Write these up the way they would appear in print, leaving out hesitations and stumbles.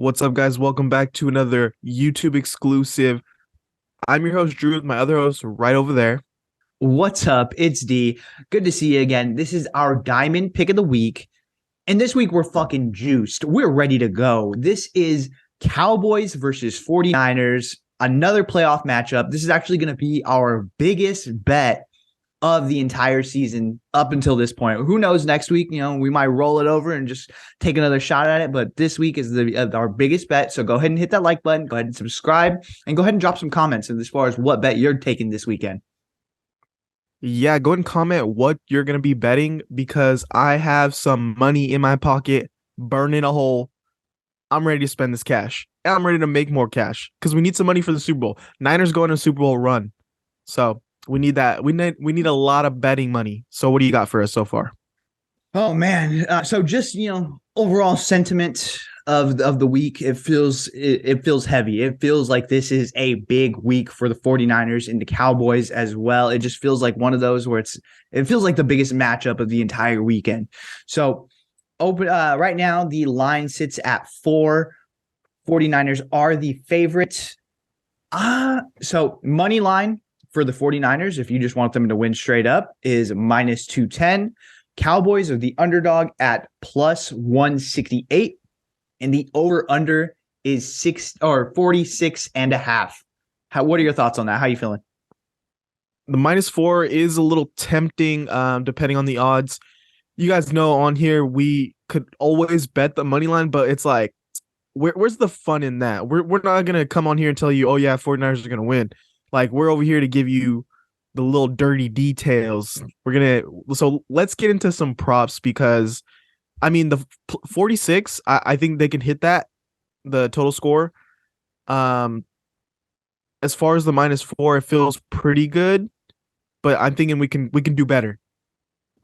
What's up, guys? Welcome back to another YouTube exclusive. I'm your host, Drew, with my other host right over there. What's up? It's D. Good to see you again. This is our diamond pick of the week. And this week we're fucking juiced. We're ready to go. This is Cowboys versus 49ers, another playoff matchup. This is actually going to be our biggest bet of the entire season up until this point. Who knows next week, we might roll it over and just take another shot at it, but this week is our biggest bet. So go ahead and hit that like button, go ahead and subscribe, and go ahead and drop some comments as far as what bet you're taking this weekend. Yeah, go ahead and comment what you're going to be betting because I have some money in my pocket, burning a hole. I'm ready to spend this cash. And I'm ready to make more cash because we need some money for the Super Bowl. Niners going on a Super Bowl run. So we need that. We need a lot of betting money. So what do you got for us so far? Oh man. So just, overall sentiment of the week, it feels heavy. It feels like this is a big week for the 49ers and the Cowboys as well. It just feels like one of those where it feels like the biggest matchup of the entire weekend. So right now the line sits at 4. 49ers are the favorite. So money line for the 49ers, if you just want them to win straight up, is minus 210. Cowboys are the underdog at plus 168. And the over-under is 46 and a half. What are your thoughts on that? How are you feeling? The -4 is a little tempting, depending on the odds. You guys know on here we could always bet the money line, but it's like, where's the fun in that? We're not gonna come on here and tell you, oh yeah, 49ers are gonna win. Like, we're over here to give you the little dirty details. So let's get into some props because I mean, the 46, I think they can hit that, the total score. As far as the -4, it feels pretty good, but I'm thinking we can do better.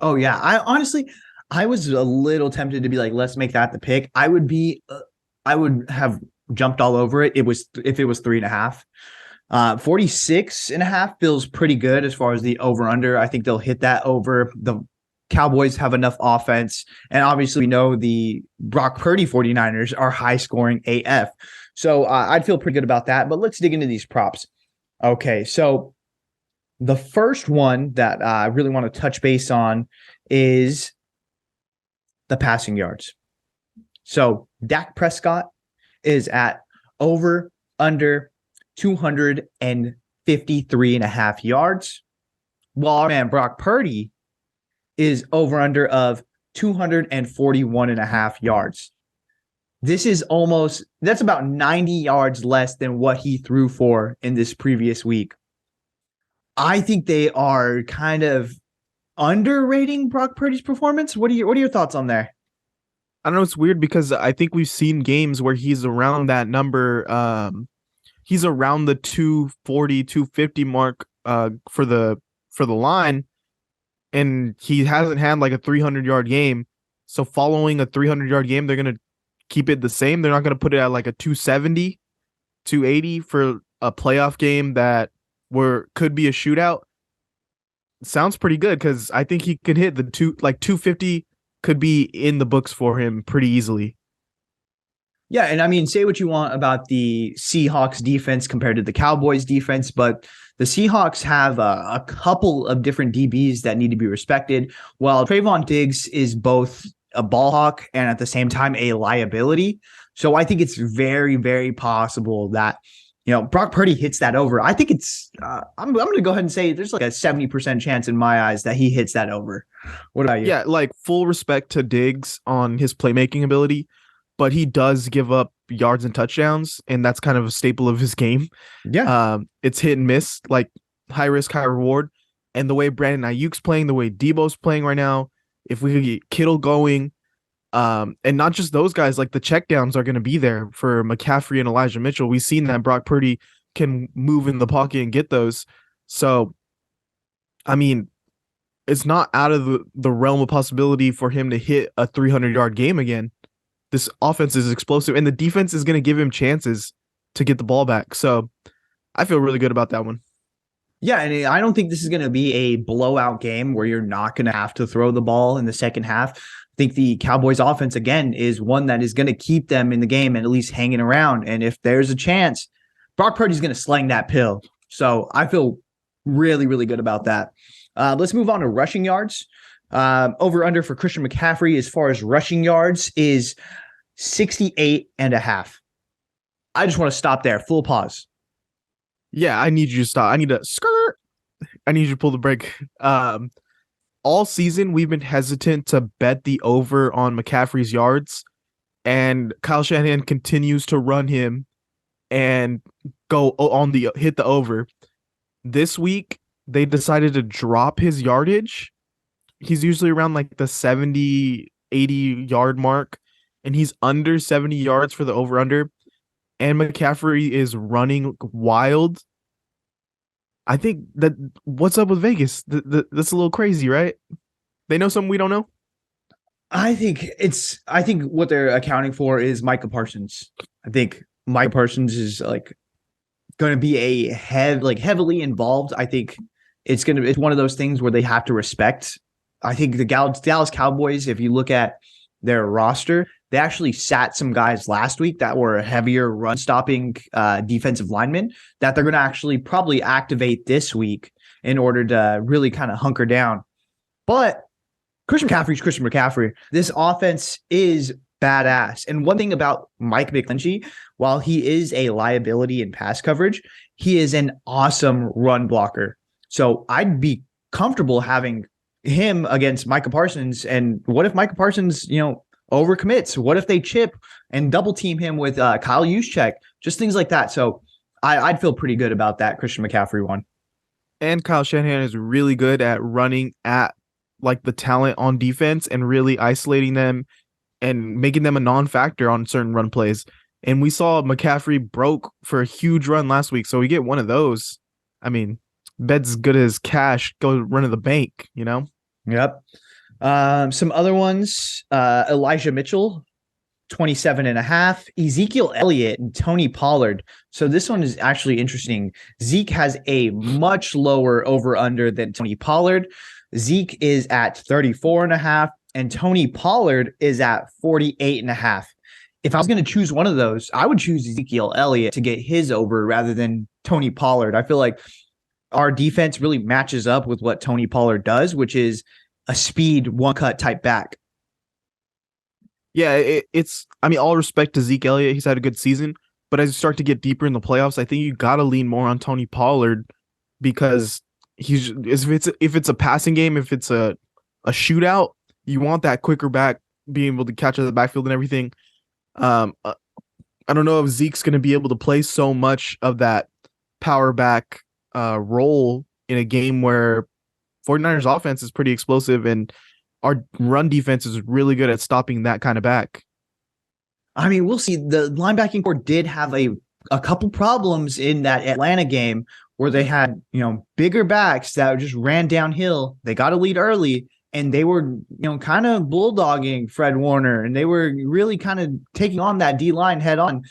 Oh yeah, I was a little tempted to be like, let's make that the pick. I would have jumped all over it. If it was 3.5. 46.5 feels pretty good as far as the over under. I think they'll hit that over. The Cowboys have enough offense. And obviously we know the Brock Purdy 49ers are high scoring AF. So I'd feel pretty good about that. But let's dig into these props. Okay, so the first one that I really want to touch base on is the passing yards. So Dak Prescott is at over under 253.5 yards, while our man Brock Purdy is over under of 241.5 yards. That's about 90 yards less than what he threw for in this previous week. I think they are kind of underrating Brock Purdy's performance. What are your thoughts on there? I don't know, it's weird because I think we've seen games where he's around that number. He's around the 240, 250 mark for the line. And he hasn't had like a 300-yard game. So following a 300-yard game, they're going to keep it the same. They're not going to put it at like a 270, 280 for a playoff game that could be a shootout. Sounds pretty good because I think he could hit the 250 could be in the books for him pretty easily. Yeah, and I mean, say what you want about the Seahawks defense compared to the Cowboys defense, but the Seahawks have a couple of different DBs that need to be respected. While Trayvon Diggs is both a ball hawk and at the same time a liability. So I think it's very, very possible that, Brock Purdy hits that over. I think I'm going to go ahead and say there's like a 70% chance in my eyes that he hits that over. What about you? Yeah, like full respect to Diggs on his playmaking ability, but he does give up yards and touchdowns, and that's kind of a staple of his game. Yeah. It's hit and miss, like high risk, high reward. And the way Brandon Ayuk's playing, the way Debo's playing right now, if we could get Kittle going, and not just those guys, like the checkdowns are going to be there for McCaffrey and Elijah Mitchell. We've seen that Brock Purdy can move in the pocket and get those. So, I mean, it's not out of the realm of possibility for him to hit a 300-yard game again. This offense is explosive, and the defense is going to give him chances to get the ball back. So I feel really good about that one. Yeah, and I don't think this is going to be a blowout game where you're not going to have to throw the ball in the second half. think the Cowboys offense, again, is one that is going to keep them in the game and at least hanging around. And if there's a chance, Brock Purdy's going to sling that pill. So I feel really, really good about that. Let's move on to rushing yards. Over under for Christian McCaffrey as far as rushing yards is 68.5. I just want to stop there. Full pause. Yeah, I need you to stop. I need to skirt. I need you to pull the brake. All season, we've been hesitant to bet the over on McCaffrey's yards, and Kyle Shanahan continues to run him and go on the hit the over. This week, they decided to drop his yardage. He's usually around like the 70, 80 yard mark, and he's under 70 yards for the over under. And McCaffrey is running wild. I think that what's up with Vegas? That's a little crazy, right? They know something we don't know. I think what they're accounting for is Micah Parsons. I think Micah Parsons is like going to be heavily involved. I think it's one of those things where they have to respect. I think the Dallas Cowboys, if you look at their roster, they actually sat some guys last week that were heavier run stopping defensive linemen that they're going to actually probably activate this week in order to really kind of hunker down. But Christian McCaffrey's Christian McCaffrey. This offense is badass. And one thing about Mike McGlinchey, while he is a liability in pass coverage, he is an awesome run blocker. So I'd be comfortable having him against Micah Parsons. And what if Micah Parsons, overcommits? What if they chip and double team him with Kyle Juszczyk? Just things like that. So I'd feel pretty good about that Christian McCaffrey one. And Kyle Shanahan is really good at running at like the talent on defense and really isolating them and making them a non-factor on certain run plays. And we saw McCaffrey broke for a huge run last week. So we get one of those. I mean, bet's as good as cash. Go run to the bank, Yep. Some other ones, Elijah Mitchell, 27.5, Ezekiel Elliott and Tony Pollard. So this one is actually interesting. Zeke has a much lower over under than Tony Pollard. Zeke is at 34.5 and Tony Pollard is at 48.5. If I was going to choose one of those, I would choose Ezekiel Elliott to get his over rather than Tony Pollard. I feel like our defense really matches up with what Tony Pollard does, which is a speed one cut type back. Yeah, all respect to Zeke Elliott. He's had a good season, but as you start to get deeper in the playoffs, I think you got to lean more on Tony Pollard because if it's a passing game, if it's a shootout, you want that quicker back being able to catch out of the backfield and everything. I don't know if Zeke's going to be able to play so much of that power back role in a game where 49ers offense is pretty explosive and our run defense is really good at stopping that kind of back. I mean, we'll see. The linebacking core did have a couple problems in that Atlanta game where they had, bigger backs that just ran downhill. They got a lead early and they were, kind of bulldogging Fred Warner and they were really kind of taking on that D-line head on.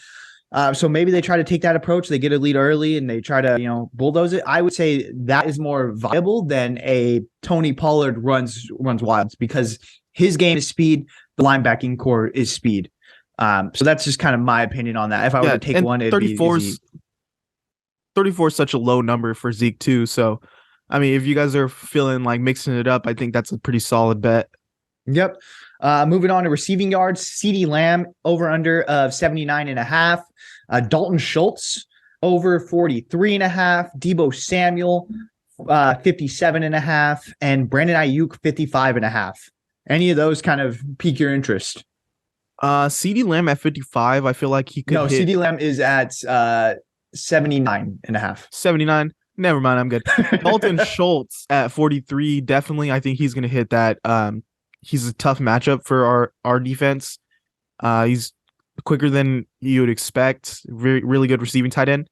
So maybe they try to take that approach. They get a lead early and they try to, bulldoze it. I would say that is more viable than a Tony Pollard runs wild because his game is speed. The linebacking core is speed. So that's just kind of my opinion on that. If I were to take one, it'd 34 be 34 is such a low number for Zeke too. So, I mean, if you guys are feeling like mixing it up, I think that's a pretty solid bet. Yep. Moving on to receiving yards, CeeDee Lamb over under of 79.5. Dalton Schultz over 43.5. Deebo Samuel 57.5, and Brandon Ayuk 55.5. Any of those kind of pique your interest? CeeDee Lamb at 55. I feel like he could. No, CeeDee Lamb is at 79.5. 79. Never mind. I'm good. Dalton Schultz at 43. Definitely. I think he's going to hit that. He's a tough matchup for our defense. He's quicker than you would expect. Really good receiving tight end.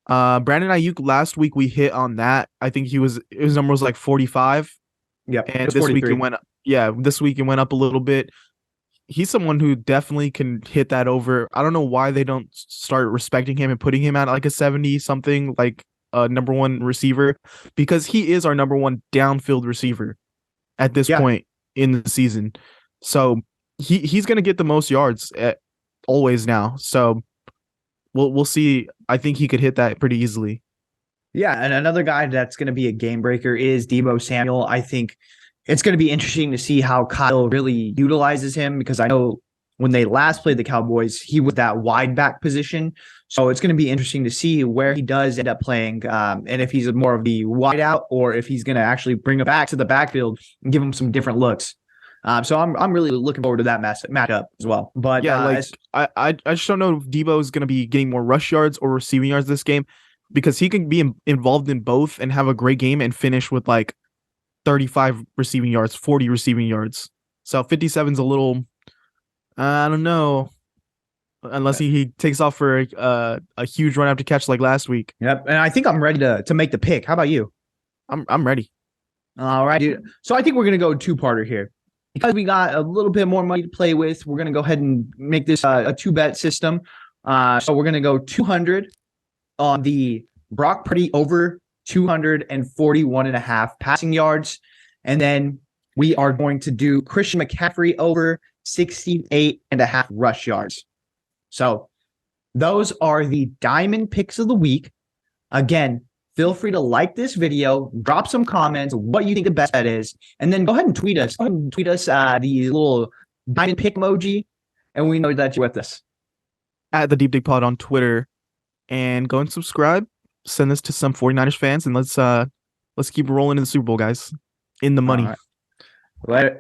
Brandon Ayuk, last week we hit on that. I think his number was like 45. Yep. And this 43. Week it went up. Yeah, this week it went up a little bit. He's someone who definitely can hit that over. I don't know why they don't start respecting him and putting him at like a 70 something, like a number one receiver, because he is our number one downfield receiver at this point in the season. So he's gonna get the most yards always now. So we'll see. I think he could hit that pretty easily. Yeah, and another guy that's going to be a game breaker is Deebo Samuel. I think it's going to be interesting to see how Kyle really utilizes him because I know when they last played the Cowboys, he was that wide back position. So it's going to be interesting to see where he does end up playing, and if he's more of the wide out or if he's going to actually bring him back to the backfield and give him some different looks. So I'm really looking forward to that matchup as well. But Yeah, like I just don't know if Debo is gonna be getting more rush yards or receiving yards this game because he can be involved in both and have a great game and finish with like 35 receiving yards, 40 receiving yards. So 57's a little, I don't know, unless he takes off for a huge run after catch like last week. yep, and I think I'm ready to make the pick. How about you? I'm ready. All right, dude. So I think we're gonna go two-parter here. Because we got a little bit more money to play with, we're going to go ahead and make this a two-bet system. So we're going to go 200 on the Brock Purdy over 241.5 passing yards. And then we are going to do Christian McCaffrey over 68.5 rush yards. So those are the diamond picks of the week. Again, feel free to like this video, drop some comments, what you think the best bet is, and then go ahead and tweet us. Go ahead and tweet us the little diamond pick emoji, and we know that you're with us. At the Deep Dig Pod on Twitter, and go and subscribe. Send this to some 49ers fans, and let's keep rolling in the Super Bowl, guys. In the money. All right. Later.